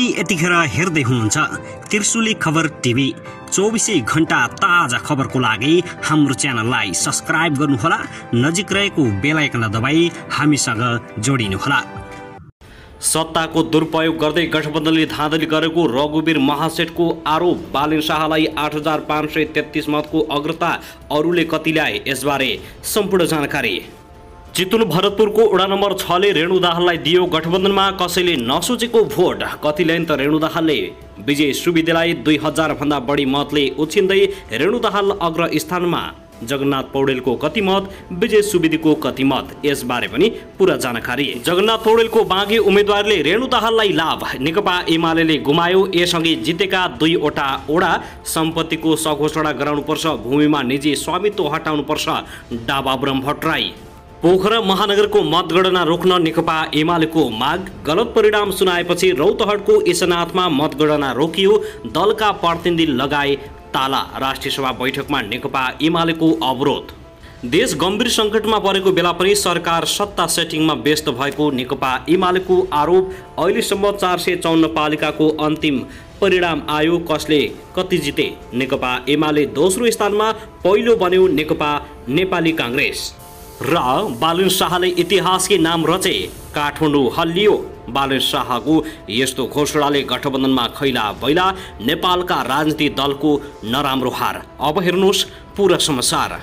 यतिखेर हेर्दै हुनुहुन्छ त्रिशुली खबर टिभी। 24 घण्टा ताजा खबरको लागि हाम्रो च्यानललाई सब्स्क्राइब गर्नुहोला, नजिक रहेको बेल आइकन दबाई हामीसँग जोडिनुहोला। सत्ताको दुरुपयोग गर्दै गठबन्धनले धाँधली गरेको रघुवीर महासेठको आरोप। बालेन शाहलाई 8533 मतको अग्रता, अरूले कति ल्याए यसबारे सम्पूर्ण जानकारी। चितवन भरतपुरको वडा नम्बर 6 ले रेणु दाहाललाई दियो गठबन्धनमा कसैले नसोचेको भोट। कति ल्याइन् त रेणु दाहालले? विजय सुवेदीलाई 2000 भन्दा बढी मतले उछिन्दै रेणु दाहाल अग्र स्थानमा। जगन्नाथ पौडेलको कति मत, विजय सुवेदीको कति मत, यसबारे पनि पूरा जानकारी। जगन्नाथ पौडेलको बाँकी उम्मेदवारले रेणु दाहाललाई लाभ। नेकपा एमाले गुमायो। यससँगै जितेका 2वटा वडा सम्पत्तिको सघोषणा गराउनुपर्छ, भूमिमा निजी स्वामित्व हटाउनुपर्छ, डाबा ब्रह्म भट्टराई। पोखरा महानगरको मतगणना रोक्न नेकपा एमालेको माग। गलत परिणाम सुनाएपछि रौतहटको एसनाथमा मतगणना रोकियो, दलका प्रतिनिधि लगाए ताला। राष्ट्रिय सभा बैठकमा नेकपा एमालेको अवरोध। देश गम्भीर सङ्कटमा परेको बेला पनि सरकार सत्ता सेटिङमा व्यस्त भएको नेकपा एमालेको आरोप। अहिलेसम्म 454 पालिकाको अन्तिम परिणाम आयो, कसले कति जिते? नेकपा एमाले दोस्रो स्थानमा, पहिलो बन्यो नेकपा नेपाली काङ्ग्रेस। र बालेन शाहले इतिहासकै नाम रचे, काठमाडौँ हल्लियो। बालेन शाहको यस्तो घोषणाले गठबन्धनमा खैला बैला, नेपालका राजनीतिक दलको नराम्रो हार। अब हेर्नुहोस् पूरा समाचार।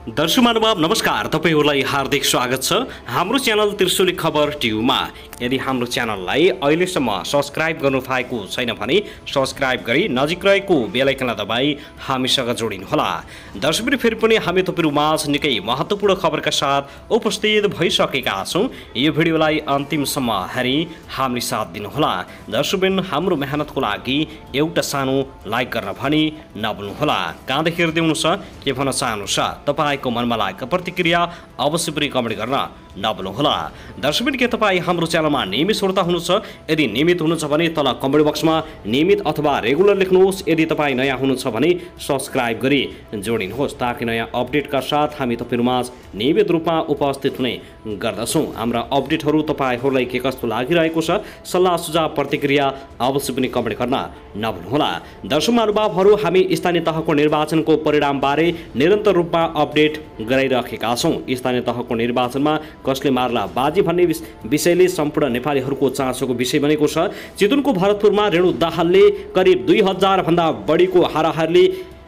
दर्शक महानुभाव नमस्कार, तपाईहरुलाई हार्दिक स्वागत छ हाम्रो च्यानल त्रिशुली खबर टिभीमा। यदि हाम्रो च्यानललाई अहिलेसम्म सब्स्क्राइब गर्नु भएको छैन भने सब्स्क्राइब गरी नजिक रहेको बेल आइकन दबाई हामीसँग जोडिनुहोला। दर्शकहरू फेरि पनि हामी तपाईहरु माझ निकै महत्त्वपूर्ण खबरका साथ उपस्थित भइसकेका छौं। यो भिडियोलाई अन्तिमसम्म हेरी हामी साथ दिनुहोला। दर्शकबिन हाम्रो मेहनतको लागि एउटा सानो लाइक गर्न भनी नभुल्नुहोला। कहाँदेखि हेर्दै हुनुहुन्छ, के भन्न चाहनुहुन्छ, तपाईको मनमा लागेको प्रतिक्रिया अवश्य पनि कमेन्ट गर्न नभुल्नुहोला। दर्शकबिन के तपाईँ हाम्रो च्यानलमा नियमित श्रोता हुनुहुन्छ? यदि नियमित हुनुहुन्छ भने तल कमेन्ट बक्समा नियमित अथवा रेगुलर लेख्नुहोस्। यदि तपाईँ नयाँ हुनुहुन्छ भने सब्स्क्राइब गरी जोडिनुहोस्, ताकि नयाँ अपडेटका साथ हामी तपाईहरुमा नियमित रूपमा उपस्थित हुने गर्दछौँ। हाम्रा अपडेटहरू तपाईहरुलाई के कस्तो लागिरहेको छ, सल्लाह सुझाव प्रतिक्रिया अवश्य पनि कमेन्ट गर्न नभुल्नुहोला। दर्शक महानुभावहरू, हामी स्थानीय तहको निर्वाचनको परिणामबारे निरन्तर रूपमा अपडेट गराइरहेका छौँ। स्थानीय तहको निर्वाचनमा कसले मार्ला बाजी भन्ने विषयले सम्पूर्ण नेपालीहरूको चासोको विषय बनेको छ। चितवनको भरतपुरमा रेणु दाहालले करिब 2000 भन्दा बढीको हाराहारीले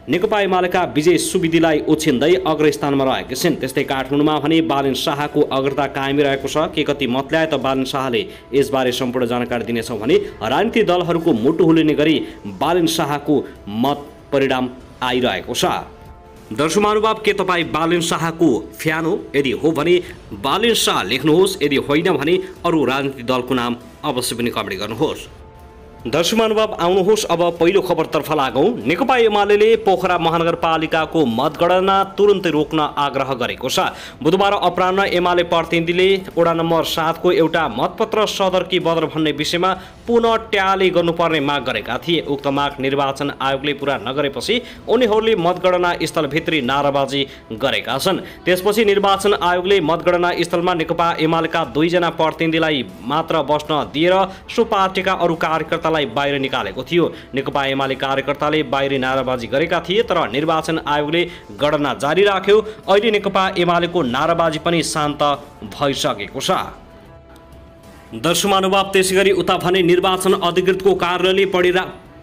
नेकपा एमालेका विजय सुवेदीलाई उछिन्दै अग्रस्थानमा रहेका छिन्। त्यस्तै काठमाडौँमा भने बालेन शाहको अग्रता कायमै रहेको छ। के कति मत ल्याए त बालेन शाहले, यसबारे सम्पूर्ण जानकारी दिनेछौँ भने राजनीतिक दलहरूको मुटु हुलिने गरी बालेन शाहको मत परिणाम आइरहेको छ। दर्शक महानुभाव, के तपाईँ बालेन शाहको फ्यान हो? यदि हो भने बालेन शाह लेख्नुहोस्, यदि होइन भने अरू राजनीतिक दलको नाम अवश्य पनि कमेन्ट गर्नुहोस्। दर्शक महानुभाव, आउनुहोस् अब पहिलो खबरतर्फ लागौँ। नेकपा एमाले पोखरा महानगरपालिकाको मतगणना तुरुन्तै रोक्न आग्रह गरेको छ। बुधबार अपराह्न एमाले प्रतिनिधिले वडा नम्बर 7 को एउटा मतपत्र सदर कि बदर भन्ने विषयमा पुनः ट्याली गर्नुपर्ने माग गरेका थिए। उक्त माग निर्वाचन आयोगले पूरा नगरेपछि उनीहरूले मतगणना स्थलभित्री नाराबाजी गरेका छन्। त्यसपछि निर्वाचन आयोगले मतगणना स्थलमा नेकपा एमालेका 2 जना प्रतिनिधिलाई मात्र बस्न दिएर सो पार्टीका अरू कार्यकर्तालाई बाहिर निकालेको थियो। नेकपा एमाले कार्यकर्ताले बाहिर नाराबाजी गरेका थिए, तर निर्वाचन आयोगले गणना जारी राख्यो। अहिले नेकपा एमालेको नाराबाजी पनि शान्त भइसकेको छ। दर्शक महानुभाव, त्यसैगरी उता भने निर्वाचन अधिकृतको कार्यालयले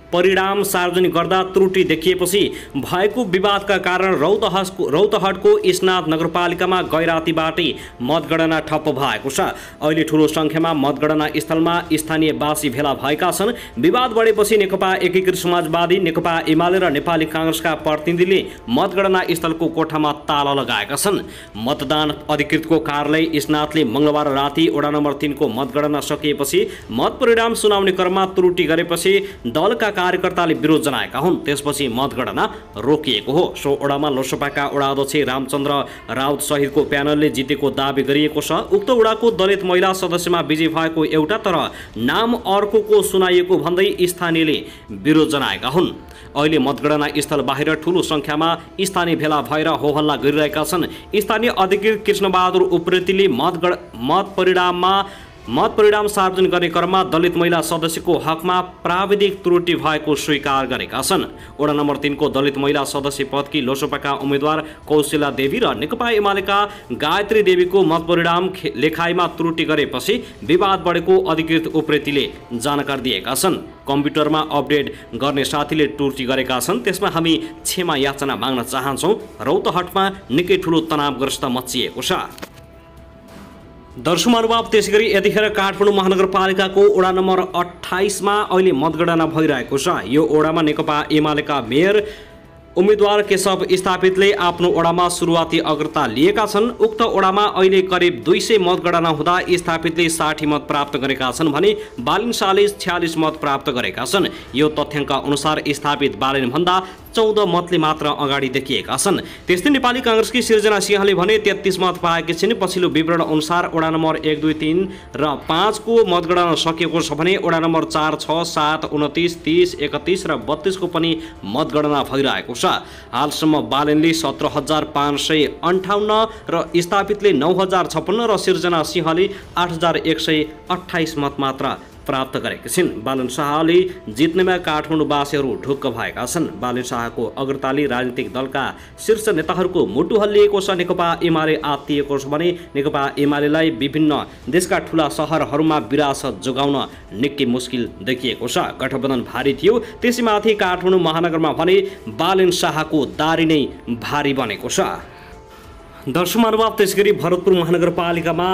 परिणाम सार्वजनिक गर्दा त्रुटि देखिएपछि भएको विवादका कारण रौतहटको स्नाथ नगरपालिकामा गैरातीबाटै मतगणना ठप्प भएको छ। अहिले ठूलो संख्यामा मतगणना स्थलमा स्थानीयवासी भेला भएका छन्। विवाद बढेपछि नेकपा एकीकृत समाजवादी, नेकपा एमाले र नेपाली काङ्ग्रेसका प्रतिनिधिले मतगणना स्थलको कोठामा ताला लगाएका छन्। मतदान अधिकृतको कार्यालय स्नाथले मंगलबार राति वडा नम्बर 3 को मतगणना सकिएपछि मत परिणाम सुनाउने क्रममा त्रुटि गरेपछि दलका कार्यकर्ताले विरोध जनाएका हुन्। त्यसपछि मतगणना रोकिएको हो। सो ओडामा लोकसभाका वडा अध्यक्ष रामचन्द्र राउत सहितको प्यानलले जितेको दावी गरिएको छ। उक्त वडाको दलित महिला सदस्यमा विजय भएको एउटा तर नाम अर्कोको सुनाइएको भन्दै स्थानीयले विरोध जनाएका हुन्। अहिले मतगणना स्थल बाहिर ठूलो संख्यामा स्थानीय भेला भएर होहल्ला गरिरहेका छन्। स्थानीय अधिकृत कृष्णबहादुर उप्रेतीले मत परिणाम सार्वजनिक गर्ने क्रममा दलित महिला सदस्यको हकमा प्राविधिक त्रुटि भएको स्वीकार गरेका छन्। वडा नम्बर 3 को दलित महिला सदस्य पदकी लोकसभाका उम्मेद्वार कौशल्या देवी र नेकपा एमालेका गायत्री देवीको मत परिणाम लेखाइमा त्रुटि गरेपछि विवाद बढेको अधिकृत उप्रेतीले जानकारी दिएका छन्। कम्प्युटरमा अपडेट गर्ने साथीले त्रुटि गरेका छन्, त्यसमा हामी क्षमा याचना माग्न चाहन्छौँ। रौतहटमा निकै ठूलो तनावग्रस्त मचिएको छ। दर्शक महानुभाव, त्यसैगरी यतिखेर काठमाडौँ महानगरपालिकाको वडा नम्बर 28 मा अहिले मतगणना भइरहेको छ। यो वडामा नेकपा एमालेका मेयर उम्मेद्वार केशव स्थापितले आफ्नो वडामा सुरुवाती अग्रता लिएका छन्। उक्त वडामा अहिले करिब 200 मतगणना हुँदा स्थापितले 60 मत प्राप्त गरेका छन् भने बालिन शाहले 46 मत प्राप्त गरेका छन्। यो तथ्याङ्क अनुसार स्थापित बालिन भन्दा 14 मतले मात्र अगाडि देखिएका छन्। त्यस्तै नेपाली कांग्रेसकी सिर्जना सिंहले भने 33 मत पाएकी छिन्। पछिल्लो विवरण अनुसार वडा नम्बर 1, 2, 3 र 5 को मतगणना सकिएको छ भने वडा नम्बर 4, 6, 7, 29, 30, 31 र 32 को पनि मतगणना भइरहेको छ। हालसम्म बालिनले 17,558 र स्थापितले 9,056 र सिर्जना सिंहले 8,128 मत मात्र प्राप्त गरेका छिन्। बालन शाहले जित्नेमा काठमाडौँवासीहरू ढुक्क भएका छन्। बालन शाहको अग्रताले राजनीतिक दलका शीर्ष नेताहरूको मुटु हल्लिएको छ। नेकपा एमाले आत्तिएको छ भने नेकपा एमालेलाई विभिन्न देशका ठूला सहरहरूमा विरासत जोगाउन निकै मुस्किल देखिएको छ। गठबन्धन भारी थियो, त्यसैमाथि काठमाडौँ महानगरमा भने बालन शाहको दारी नै भारी बनेको छ। दर्शक महानुभाव, त्यसैगरी भरतपुर महानगरपालिकामा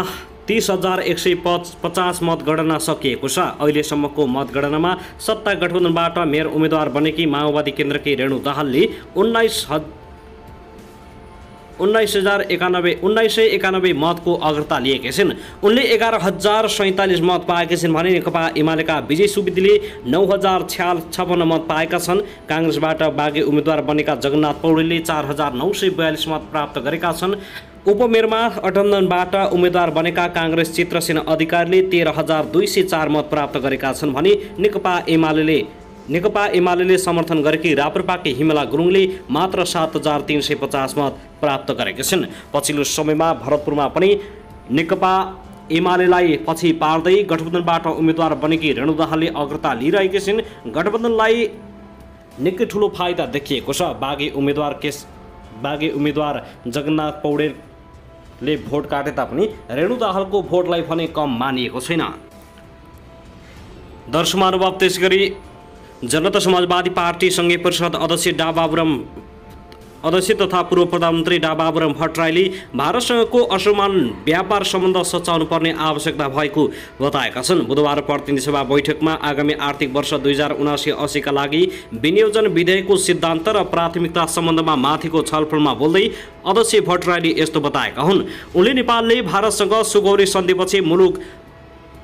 30,150 मतगणना सकिएको छ। अहिलेसम्मको मतगणनामा सत्ता गठबन्धनबाट मेयर उम्मेद्वार बनेकी माओवादी केन्द्रकी रेणु दाहालले 1991 मतको अग्रता लिएकी छिन्। उनले 11,047 मत पाएकी छिन् भने नेकपा एमालेका विजय सुवेदीले 9,056 मत पाएका छन्। कांग्रेसबाट बागे उम्मेद्वार बनेका जगन्नाथ पौडेलले 4,942 मत प्राप्त गरेका छन्। उपमेयरमा गठबन्धनबाट उम्मेद्वार बनेका कांग्रेस चित्रसेन अधिकारीले 13,204 मत प्राप्त गरेका छन् भने नेकपा एमालेले समर्थन गरेकी राप्रपाकी हिमला गुरुङले मात्र 7,350 मत प्राप्त गरेका छन्। पछिल्लो समयमा भरतपुरमा पनि नेकपा एमालेलाई पछि पार्दै गठबन्धनबाट उम्मेद्वार बनेकी रेणु दाहालले अग्रता लिइरहेकी छिन्। गठबन्धनलाई निकै ठूलो फाइदा देखिएको छ। बागे उम्मेद्वार जगन्नाथ पौडेलले भोट काटे तापनि रेणु दाहालको भोटलाई भने कम मानिएको छैन। दर्शक महानुभाव, त्यसैगरी जनता समाजवादी पार्टी संघीय परिषद अध्यक्ष तथा पूर्व प्रधानमन्त्री डा बाबुराम भट्टराईले भारतसँगको असमान व्यापार सम्बन्ध सच्याउनु पर्ने आवश्यकता भएको बताएका छन्। बुधबार प्रतिनिधि सभा बैठकमा आगामी आर्थिक वर्ष 2079-80 का लागि विनियोजन विधेयकको सिद्धान्त र प्राथमिकता सम्बन्धमा माथिको छलफलमा बोल्दै अध्यक्ष भट्टराईले यस्तो बताएका हुन्। उनले नेपालले भारतसँग सुगौरी सन्धिपछि मुलुक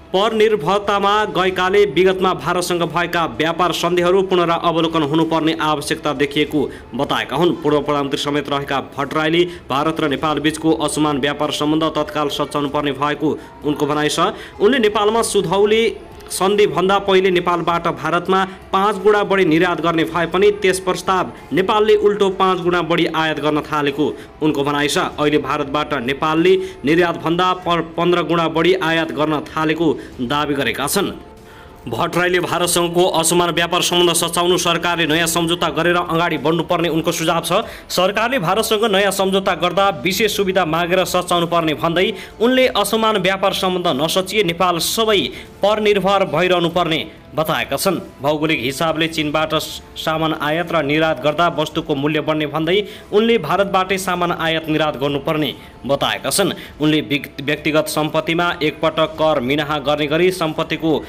परनिर्भरतामा गएकाले विगतमा भारतसँग भएका व्यापार सन्धिहरू पुनरावलोकन हुनुपर्ने आवश्यकता देखिएको बताएका हुन्। पूर्व प्रधानमन्त्री समेत रहेका भट्टराईले भारत र नेपाल बीचको असमान व्यापार सम्बन्ध तत्काल सच्याउनु पर्ने भएको उनको भनाइ छ। उनले नेपालमा सुधौली सन्धिभन्दा पहिले नेपालबाट भारतमा 5 गुणा बढी निर्यात गर्ने भए पनि त्यस प्रस्ताव नेपालले उल्टो 5 गुणा बढी आयात गर्न थालेको उनको भनाइ छ। अहिले भारतबाट नेपालले निर्यातभन्दा 15 गुणा बढी आयात गर्न थालेको दावी गरेका छन्। भट्टराईले भारतसँगको असमान व्यापार सम्बन्ध सच्याउनु सरकारले नयाँ सम्झौता गरेर अगाडि बढ्नुपर्ने उनको सुझाव छ। सरकारले भारतसँग नयाँ सम्झौता गर्दा विशेष सुविधा मागेर सच्याउनु पर्ने भन्दै उनले असमान व्यापार सम्बन्ध नसचिए नेपाल सबै परनिर्भर भइरहनु पर्ने बताएका छन्। भौगोलिक हिसाबले चीनबाट सामान आयात र निर्यात गर्दा वस्तुको मूल्य बढ्ने भन्दै उनले भारतबाटै सामान आयात निर्यात गर्नुपर्ने बताएका छन्। उनले व्यक्तिगत सम्पत्तिमा एकपटक कर मिनाहा गर्ने गरी सम्पत्तिको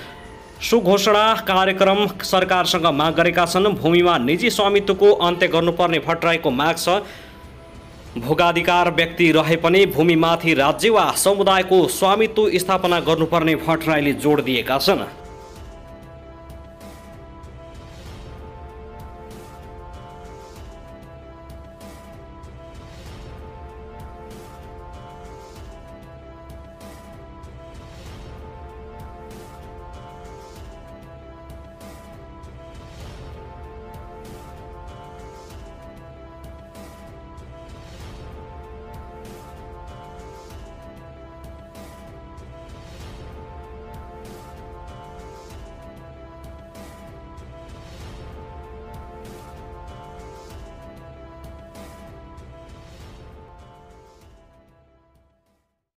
सुघोषणा कार्यक्रम सरकारसँग माग गरेका छन्। भूमिमा निजी स्वामित्वको अन्त्य गर्नुपर्ने भट्टराईको माग छ। भोगाधिकार व्यक्ति रहे पनि भूमिमाथि राज्य वा समुदायको स्वामित्व स्थापना गर्नुपर्ने भट्टराईले जोड दिएका छन्।